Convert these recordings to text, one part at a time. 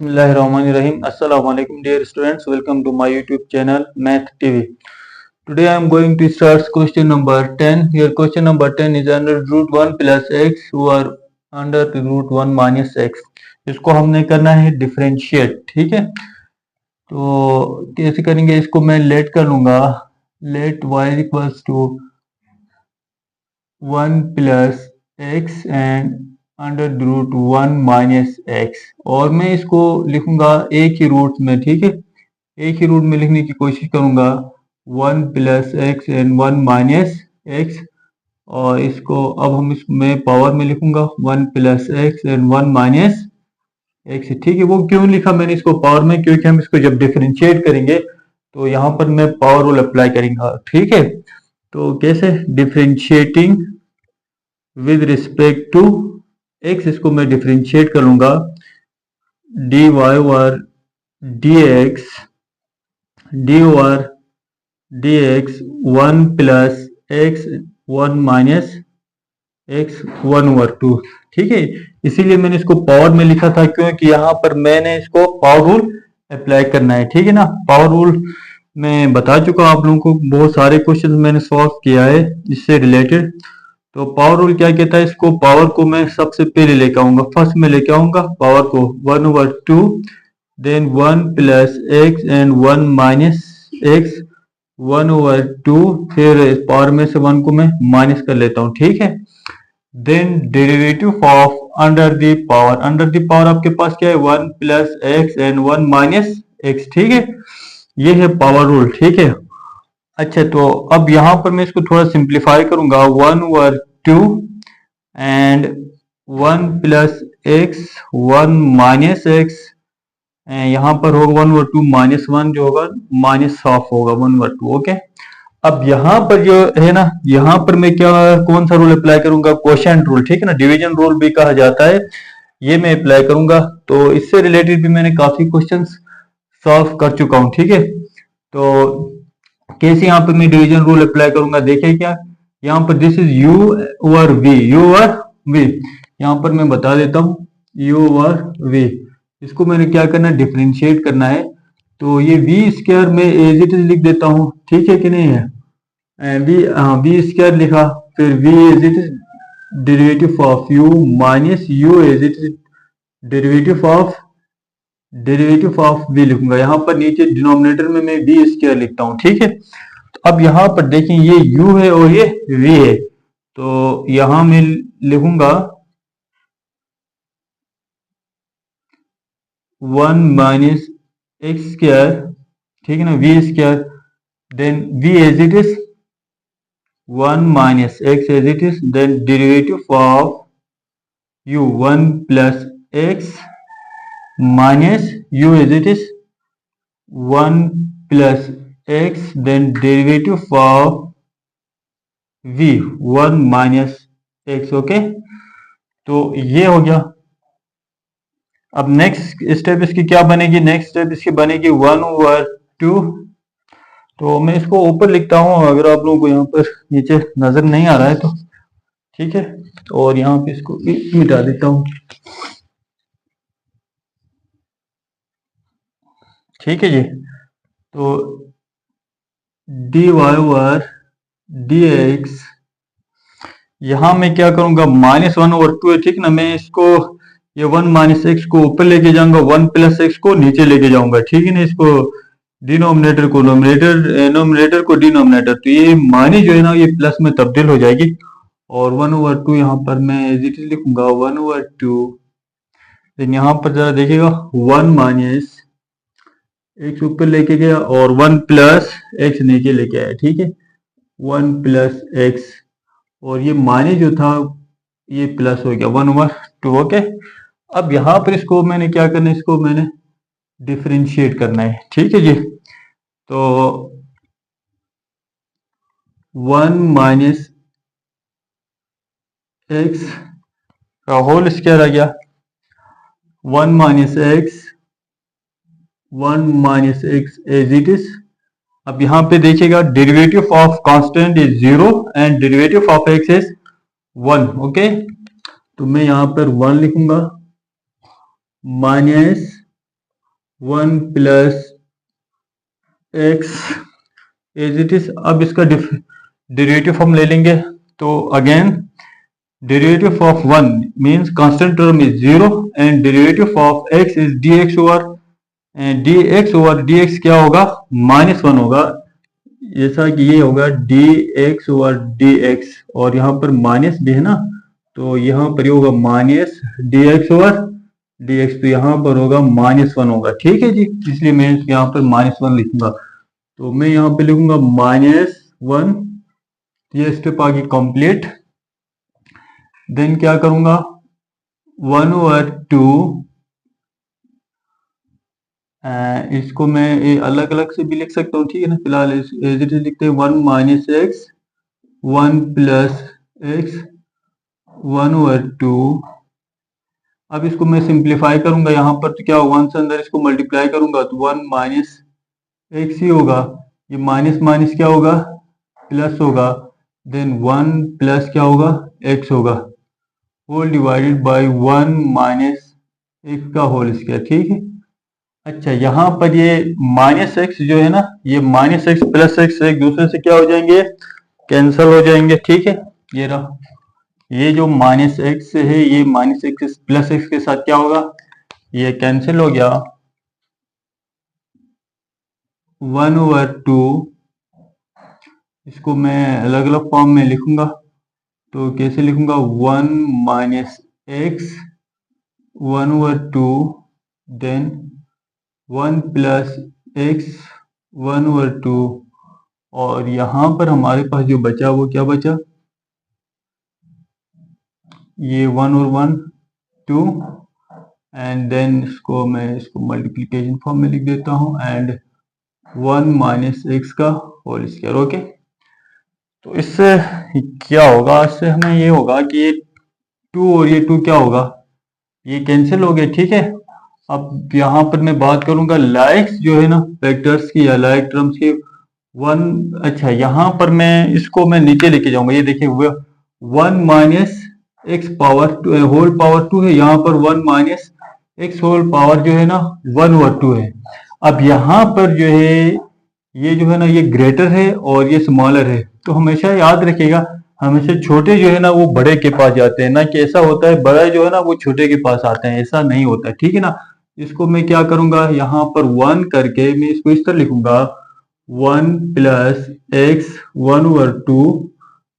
Bismillahirrahmanirrahim. Assalamu alaikum dear students. Welcome to my YouTube channel Math TV. Today I am going to start question number 10. Here question number 10 is under root 1 plus x or under the root 1 minus x. इसको हमने करना है differentiate. ठीक है, तो कैसे करेंगे इसको? मैं लेट कर लूंगा. Let y equals to 1 plus x and under root 1 minus x, और मैं इसको लिखूंगा एक ही रूट में. ठीक है, एक ही रूट में लिखने की कोशिश करूंगा. 1 plus x and 1 minus x, और इसको अब हम इसमें पावर में लिखूंगा 1 plus x and 1 minus x. ठीक है, वो क्यों लिखा मैंने इसको पावर में? क्योंकि हम इसको जब डिफरेंशिएट करेंगे तो यहाँ पर मैं पावर रूल अप्लाई करेंगे. ठीक है, तो कैसे? Differentiating with respect to x, इसको मैं डिफरेंशिएट कर लूंगा. D y over d over d x 1 plus x 1 minus x 1 over 2. ठीक है, इसीलिए मैंने इसको पावर में लिखा था, क्योंकि यहाँ पर मैंने इसको पावर रूल अप्लाई करना है. ठीक है ना, पावर रूल मैं बता चुका आप लोगों को, बहुत सारे क्वेश्चन मैंने सॉल्व किया है इससे रिलेटेड. तो पावर रूल क्या कहता है? इसको पावर को मैं सबसे पहले लेके आऊंगा, फर्स्ट में लेके आऊंगा पावर को 1 over 2, then 1 plus x and 1 minus x 1 over 2, फिर पावर में से 1 को मैं माइनस कर लेता हूँ. ठीक है, then derivative of under the power. Under the power आपके पास क्या है? 1 plus x and 1 minus x. ठीक है, ये है पावर रूल. ठीक है, अच्छा, तो अब यहां पर मैं इसको थोड़ा सिंप्लीफाई करूंगा. 1 over 2 and 1 plus x 1 minus x, यहाँ पर होगा 1 ओवर 2 माइनस 1, जो होगा माइनस हाफ होगा 1 ओवर 2. ओके, अब यहाँ पर जो है ना, यहाँ पर मैं क्या, कौन सा रूल अप्लाई करूंगा? Quotient rule. ठीक है ना, डिवीजन रूल भी कहा जाता है, ये मैं अप्लाई करूंगा. तो इससे रिलेटेड भी मैंने काफी क्वेश्चंस सॉल्व कर चुका हूँ. ठीक है, तो कैसे यहाँ पे मैं डिवीजन रूल अप्लाई करूंगा? देखिए क्या, यहाँ पर this is u over v, u over v. यहाँ पर मैं बता देता हूँ u ओवर v. इसको मैंने क्या करना है? डिफरेंशिएट करना है. तो ये v स्क्वायर में एज इट इज लिख देता हूँ. ठीक है कि नहीं है? v स्क्वायर लिखा, फिर v as it is derivative of u minus u as it is derivative of v लिखूंगा. यहाँ पर नीचे डिनोमिनेटर में मैं v स्क्वायर लिखता हूँ. ठीक है, तो अब यहाँ पर देखें, ये u है और ये v है, तो यहाँ मैं लिखूंगा 1 माइनस एक्स स्क्वायर. ठीक है ना, v square, then v as it is 1 minus x as it is, then derivative of u 1 plus x minus u as it is 1 plus x, then derivative of v 1 minus x. Okay, तो ये हो गया. अब next step इसकी क्या बनेगी? Next step इसकी बनेगी 1 ओवर 2. तो मैं इसको ऊपर लिखता हूँ, अगर आप लोगों को यहाँ पर नीचे नजर नहीं आ रहा है तो. ठीक है, और यहाँ पे इसको मिटा देता हूँ. ठीक है जी, तो d y over d x, यहां मैं क्या करूंगा? माइनस 1 ओवर 2 है. ठीक ना, मैं इसको ये 1 माइनस एक्स को ऊपर लेके जाऊंगा, 1 प्लस एक्स को नीचे लेके जाऊंगा. ठीक है ना, इसको डिनोमिनेटर को नोमिनेटर को डिनोमिनेटर, तो ये माइनस जो है ना, ये प्लस में तब्दील हो जाएगी. और 1 ओवर 2 यहाँ पर मैं एज इट इज लिखूंगा 1 ओवर 2. देन यहाँ पर जरा देखिएगा, 1 माइनस एक्स ऊपर लेके गया और 1 प्लस एक्स नीचे लेके आया. ठीक है, 1 प्लस एक्स, और ये माइनस जो था ये प्लस हो गया 1 ओवर 2. ओके, अब यहाँ पर इसको मैंने क्या करना है? इसको मैंने डिफरेंशिएट करना है. ठीक है जी, तो 1 माइनस एक्स का होल स्क्वायर आ गया, 1 minus x 1 minus x as it is. अब यहाँ पे देखिएगा, derivative of constant is 0 and derivative of x is 1. Okay, तो मैं यहाँ पर 1 लिखूंगा minus 1 plus x as it is. अब इसका डेरिवेटिव हम ले लेंगे, तो again derivative of 1 means constant term is 0 and derivative of x is dx over dx क्या होगा, -1 होगा, जैसा कि ये होगा dx ओवर dx और यहाँ पर माइनस भी है ना, तो यहाँ पर ये होगा माइनस dx ओवर dx, तो यहाँ पर होगा -1 होगा। ठीक है जी, इसलिए मैं यहाँ पर -1 लिखूंगा, तो मैं यहाँ पे लिखूंगा -1। ये स्टेप आगे कंप्लीट। देन क्या करूंगा, 1 ओवर 2, इसको मैं अलग अलग से भी लिख सकता हूँ, ठीक है ना, फिलहाल एज इट इज लिखते हैं 1 minus x 1 plus x 1 over 2। अब इसको मैं सिंप्लीफाई करूंगा, यहाँ पर तो क्या होगा, 1 से अंदर इसको मल्टीप्लाई करूंगा तो 1 माइनस एक्स ही होगा, ये माइनस माइनस क्या होगा, प्लस होगा, देन 1 प्लस क्या होगा, एक्स होगा, whole divided by 1 minus x का होल स्क्वायर। ठीक है, अच्छा यहाँ पर ये माइनस एक्स जो है ना, ये माइनस एक्स प्लस एक्स एक दूसरे से क्या हो जाएंगे, कैंसल हो जाएंगे। ठीक है, ये रहा, ये जो माइनस एक्स है ये माइनस एक्स प्लस एक्स के साथ क्या होगा, ये कैंसिल हो गया, 1 ओवर 2, इसको मैं अलग अलग फॉर्म में लिखूंगा, तो कैसे लिखूंगा, 1 minus x 1 over 2, then 1 plus x 1 over 2, और यहाँ पर हमारे पास जो बचा वो क्या बचा, ये 1 और 1 2, एंड देन इसको मैं इसको मल्टीप्लिकेशन फॉर्म में लिख देता हूँ, एंड 1 माइनस एक्स का होल स्क्वायर। ओके, तो इससे क्या होगा, इससे हमें ये होगा कि ये 2 और ये 2 क्या होगा, ये कैंसिल हो गए। ठीक है, अब यहाँ पर मैं बात करूंगा लाइक्स जो है ना वेक्टर्स की या लाइक टर्म्स की, 1, अच्छा यहाँ पर मैं इसको मैं नीचे लेके जाऊंगा, ये देखिए 1 minus x power whole power 2 है, यहाँ पर 1 माइनस एक्स होल पावर जो है ना 1 ओवर 2 है। अब यहाँ पर जो है ये जो है ना ये ग्रेटर है और ये स्मॉलर है, तो हमेशा याद रखिएगा, हमेशा छोटे जो है ना वो बड़े के पास जाते हैं, ना कि ऐसा होता है बड़ा जो है ना वो छोटे के पास आते हैं, ऐसा नहीं होता है। ठीक है ना, इसको मैं क्या करूंगा, यहाँ पर 1 करके मैं इसको इस तरह लिखूंगा, 1 plus x 1 over 2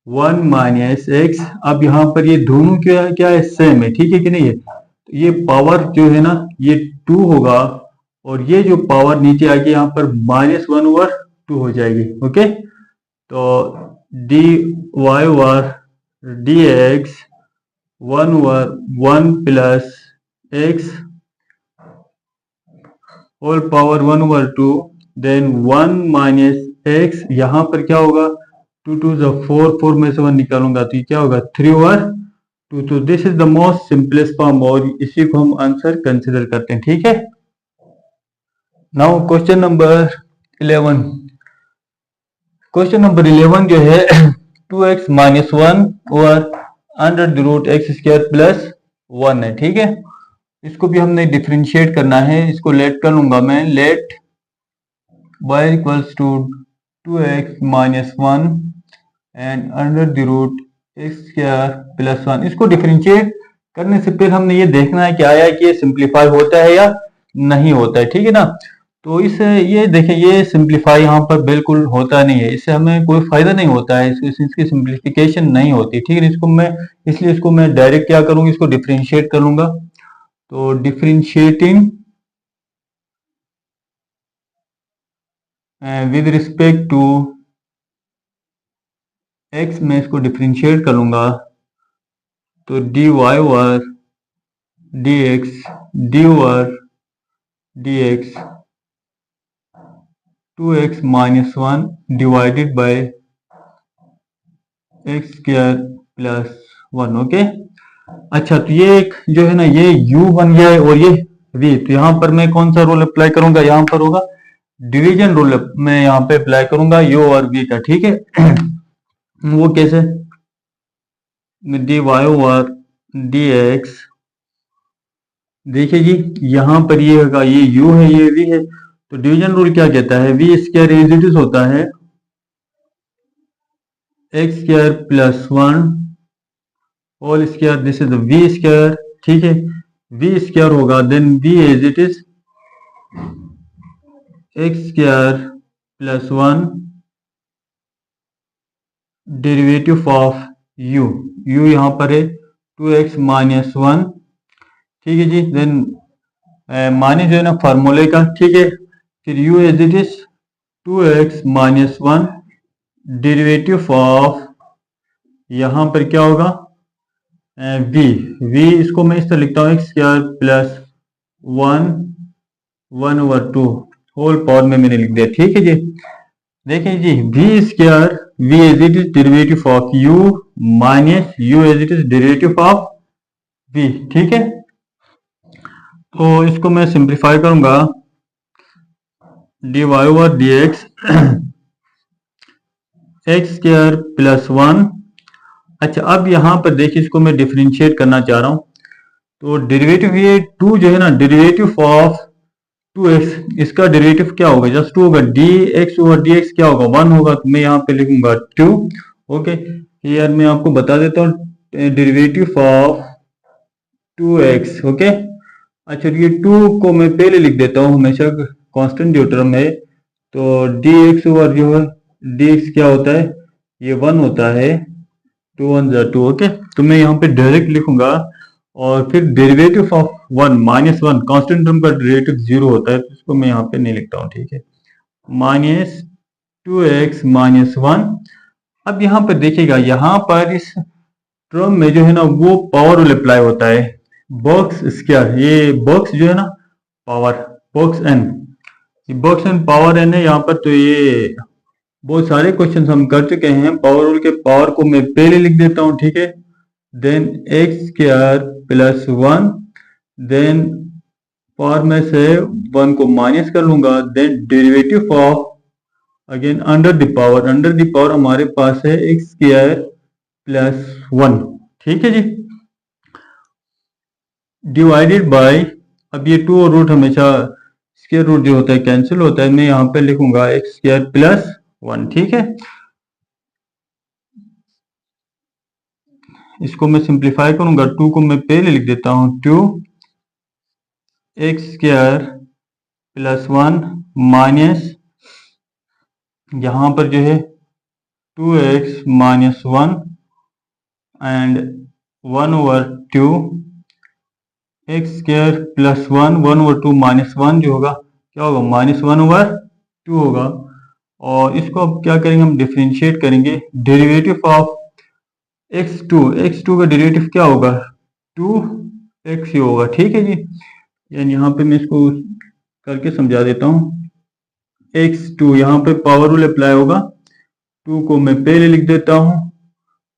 1 minus x. अब यहाँ पर ये दोनों क्या क्या है, सेम है, ठीक है कि नहीं है, तो ये पावर जो है ना ये 2 होगा, और ये जो पावर नीचे आएगी यहाँ पर -1 ओवर 2 हो जाएगी। ओके, तो d y over d x 1 over 1 plus x whole power 1 over 2, then 1 minus x, यहाँ पर क्या होगा, 2 2 4, 4 में से 1 निकालूंगा तो ये क्या होगा, 3 ओवर 2। तो this is the most simplest form, और इसी को हम आंसर कंसिडर करते हैं। ठीक है, now question number 11। Question number 11 जो है 2x minus 1 over under the root x square plus 1 है। ठीक है, इसको भी हमने डिफरेंशिएट करना है, इसको लेट कर लूंगा मैं, let y equals to 2x minus 1 and under the root x square plus 1। इसको डिफरेंशिएट करने से पहले हमने ये देखना है कि आया कि ये सिंप्लीफाई होता है या नहीं होता है। ठीक है ना, तो इसे ये देखें, ये सिंप्लीफाई यहाँ पर बिल्कुल होता नहीं है, इससे हमें कोई फायदा नहीं होता है, इसकी सिंप्लीफिकेशन नहीं होती। ठीक है, इसको मैं इसलिए इसको मैं डायरेक्ट क्या करूंगा, इसको डिफरेंशिएट कर लूंगा, तो differentiating with respect to x, में इसको डिफरेंशिएट कर लूंगा, तो d y over d x d over d x 2x minus 1 divided by x square plus 1। Okay, अच्छा तो ये एक जो है ना ये u बन गया है और ये v, तो यहाँ पर मैं कौन सा रूल अप्लाई करूंगा, यहाँ पर होगा डिवीजन रूल मैं यहाँ पे अप्लाई करूंगा u और v का। ठीक है, वो कैसे, d y over d x देखिए जी, यहाँ पर ये होगा, ये u है, ये v है, तो डिवीजन रूल क्या कहता है, v square is it is होता है x square plus one whole square, this is v square, ठीक है। v स्क्वायर होगा, then v is it is x square plus one derivative of u, u यहाँ पर है 2x माइनस वन, ठीक है जी। देन माइनस जो है ना फार्मूले का, ठीक है। फिर u as it is 2x minus one derivative of, यहाँ पर क्या होगा v, इसको मैं इस तरह लिखता हूँ x square plus one 1/2 whole power में मैंने लिख दिया, ठीक है जी। देखिए जी, v square, v as it is derivative of u minus u as it is derivative of v, ठीक है। तो इसको मैं सिंप्लीफाई करूंगा, dy over d x x square plus one. अच्छा, अब यहाँ पर देखिए, इसको मैं डिफरेंशिएट करना चाह रहा हूँ, तो डेरिवेटिव ये टू जो है ना, डेरिवेटिव ऑफ 2x, इसका डेरिवेटिव क्या होगा, जस्ट टू होगा, dx ओवर dx क्या होगा, 1 होगा, तो मैं यहाँ पे लिखूंगा 2। ओके, यार मैं आपको बता देता हूँ डेरिवेटिव ऑफ 2x, ओके। अच्छा, ये 2 को मैं पहले लिख देता हूँ, हमेशा कांस्टेंट जो टर्म है, तो dx ओवर जो है dx क्या होता है, ये 1 होता है, 2 1 2, ओके। तो मैं यहाँ पे डायरेक्ट लिखूंगा, और फिर derivative of 1 minus one, constant term का डेरिवेटिव 0 होता है, तो इसको मैं यहाँ पे नहीं लिखता हूँ, ठीक है। Minus 2x minus one. अब यहाँ पर देखिएगा, यहाँ पर इस टर्म में जो है ना वो पावर रूल अप्लाई होता है, बॉक्स स्क्वायर, ये बॉक्स जो है ना power, box n, box n power n है यहाँ पर। तो ये बहुत सारे क्वेश्चन हम कर चुके हैं, पावर रूल के पावर को मैं पहले लिख देता हूँ, ठीक है। Then x square plus one, then power में से वन को माइनस कर लूंगा, then derivative of again under the power, under the power हमारे पास है एक्स स्क्वायर प्लस वन, ठीक है जी, डिवाइडेड बाय, अब ये टू और रूट हमेशा स्क्वायर रूट जो होता है कैंसिल होता है, मैं यहाँ पे लिखूंगा एक्स स्क्वायर प्लस वन, ठीक है। इसको मैं सिंप्लीफाई करूंगा, टू को मैं पहले लिख देता हूँ, two x square plus one minus, यहाँ पर जो है 2x minus one and 1/2 x square plus one, 1/2 minus one जो होगा क्या होगा, -1/2 होगा। और इसको अब क्या करेंगे, हम डिफरेंशिएट करेंगे, डेरिवेटिव ऑफ x2 का डेरिवेटिव क्या होगा, 2x ही होगा, ठीक है जी। यानी यहाँ पे मैं इसको करके समझा देता हूँ, x2 यहाँ पे पावर रूल अप्लाई होगा, 2 को मैं पहले लिख देता हूँ,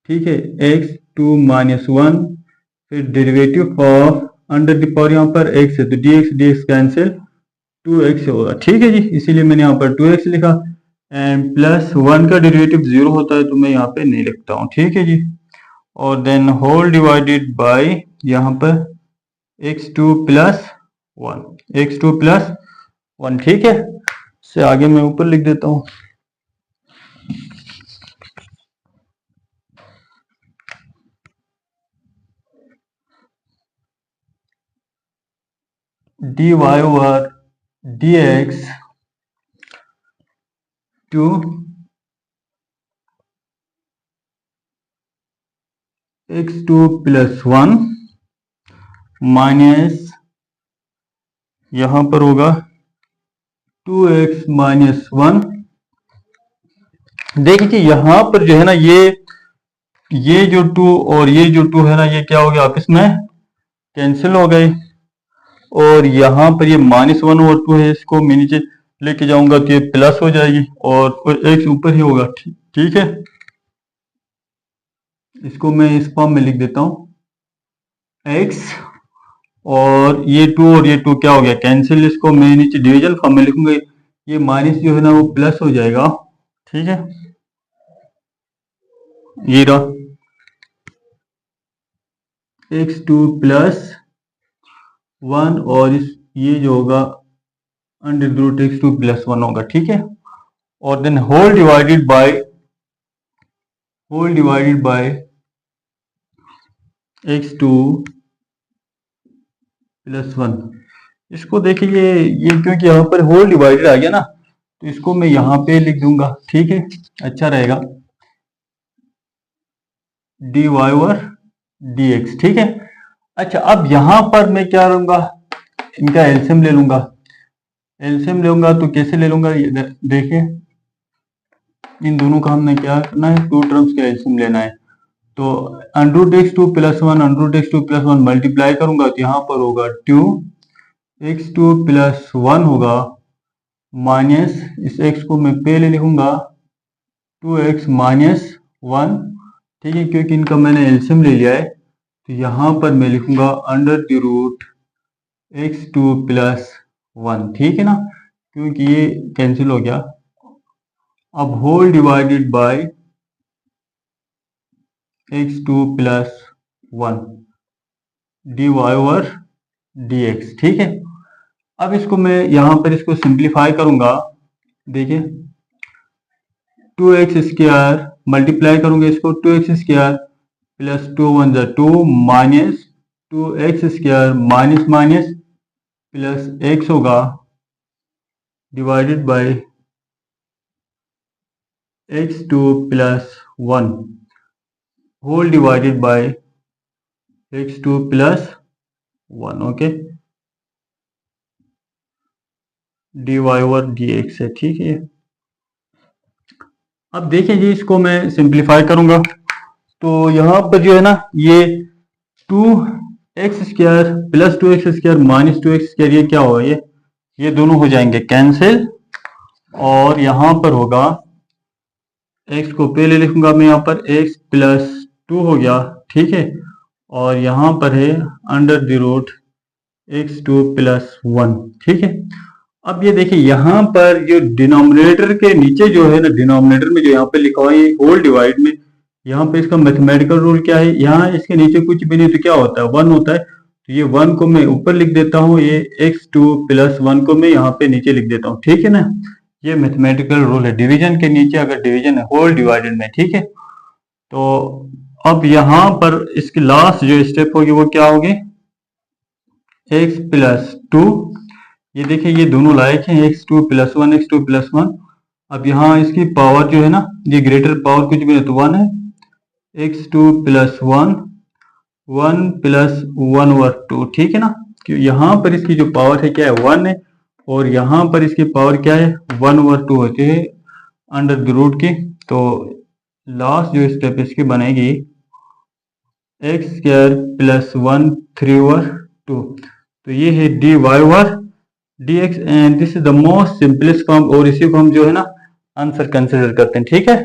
ठीक है, x2 माइनस वन, फिर derivative of under the power यहाँ पर x है, तो dx कैंसिल, 2x होगा, ठीक है जी। इसीलिए मैंने यहाँ पर 2x लिखा, एंड प्लस वन का डेरिवेटिव 0 होता है, तो मैं यहाँ पे नहीं लिखता हूँ, ठीक है जी। और देन होल डिवाइडेड बाय यहाँ पर x2 plus one, x2 plus one, ठीक है। से आगे मैं ऊपर लिख देता हूँ, dy over dx two x2 plus one minus यहाँ पर होगा 2x माइनस वन। देखिए यहाँ पर जो है ना ये जो 2 और ये जो 2 है ना, ये क्या हो गया, आपस में कैंसिल हो गए, और यहाँ पर ये -1/2 है, इसको मैं नीचे लेके जाऊंगा तो ये प्लस हो जाएगी, और x ऊपर ही होगा, ठीक है। इसको मैं इस फॉर्म में लिख देता हूँ x, और ये 2 और ये 2 क्या हो गया, कैंसिल, इसको मैं नीचे डिविजन फॉर्म में लिखूंगा, ये माइनस जो है ना वो प्लस हो जाएगा, ठीक है। ये रहा x2 प्लस 1 और ये जो होगा अंडर रूट x2 प्लस 1 होगा, ठीक है। और then whole divided by x2 plus 1। इसको देखिए, ये क्योंकि यहाँ पर होल डिवाइडेड आ गया ना, तो इसको मैं यहाँ पे लिख दूंगा, ठीक है, अच्छा रहेगा, dy ओवर dx, ठीक है। अच्छा, अब यहाँ पर मैं क्या लूंगा, इनका एलसीएम ले लूंगा। एलसीएम लूंगा तो कैसे ले लूंगा, ये देखिए, इन दोनों का हमने क्या करना है, टू टर्म्स का एलसीएम लेना है। तो under x2 plus 1 under x2 plus 1 multiply करूंगा तो यहाँ पर होगा 2x2 प्लस 1 होगा, माइनस इस x को मैं पहले लिखूंगा 2x माइनस 1, ठीक है, क्योंकि इनका मैंने एलसीएम ले लिया है। तो यहाँ पर मैं लिखूंगा under the root x2 plus 1, ठीक है ना, क्योंकि ये कैंसिल हो गया। अब whole divided by x2 plus 1 dy over dx, ठीक है। अब इसको मैं यहां पर इसको सिंप्लीफाई करूंगा, देखिए 2x स्क्वायर मल्टीप्लाई करूंगा इसको 2x स्क्वायर प्लस 2 1 जा 2 minus 2x square minus minus plus x होगा divided by x2 plus 1 whole divided by x2 plus 1, okay, dy over dx है, ठीक है। अब देखिए जी, इसको मैं सिंप्लीफाई करूंगा तो यहाँ पर जो है ना, ये 2x square plus 2x square minus 2x square, ये क्या होगा, ये दोनों हो जाएंगे कैंसिल, और यहाँ पर होगा x को पहले लिखूंगा मैं, यहाँ पर x प्लस 2 हो गया, ठीक है, और यहाँ पर है under the root x2 plus 1, ठीक है। अब ये देखिए, यहाँ पर जो डिनोमिनेटर के नीचे जो है ना, डिनोमिनेटर में जो यहाँ पे लिखा हुआ है होल डिवाइड में, यहाँ पे इसका मैथमेटिकल रूल क्या है, यहाँ इसके नीचे कुछ भी नहीं तो क्या होता है, 1 होता है। तो ये 1 को मैं ऊपर लिख देता हूँ, ये x2 प्लस 1 को मैं यहाँ पे नीचे लिख देता हूँ, ठीक है ना। ये मैथमेटिकल रूल है डिवीजन के नीचे, अगर डिवीजन है होल डिवाइडेड में, ठीक है। तो अब यहाँ पर इसकी लास्ट जो स्टेप होगी वो क्या होगी, x प्लस 2, ये देखिए ये दोनों लायक हैं, x2 प्लस 1 x2 प्लस 1। अब यहाँ इसकी पावर जो है ना, ये ग्रेटर पावर कुछ भी नहीं तो 1 है, x2 प्लस 1 1 प्लस 1 ओवर 2, ठीक है ना, क्यों यहाँ पर इसकी जो पावर है क्या है, 1 है, और यहाँ पर इसकी पावर क्या है, 1 ओवर 2 होती है अंडर द रूट की। तो लास्ट जो स्टेप इसकी बनेगी x स्क्वायर प्लस 1 3 ओवर 2, तो ये है dy over dx, and this is the most simplest form, और इसी को हम जो है ना आंसर कंसिडर करते हैं, ठीक है।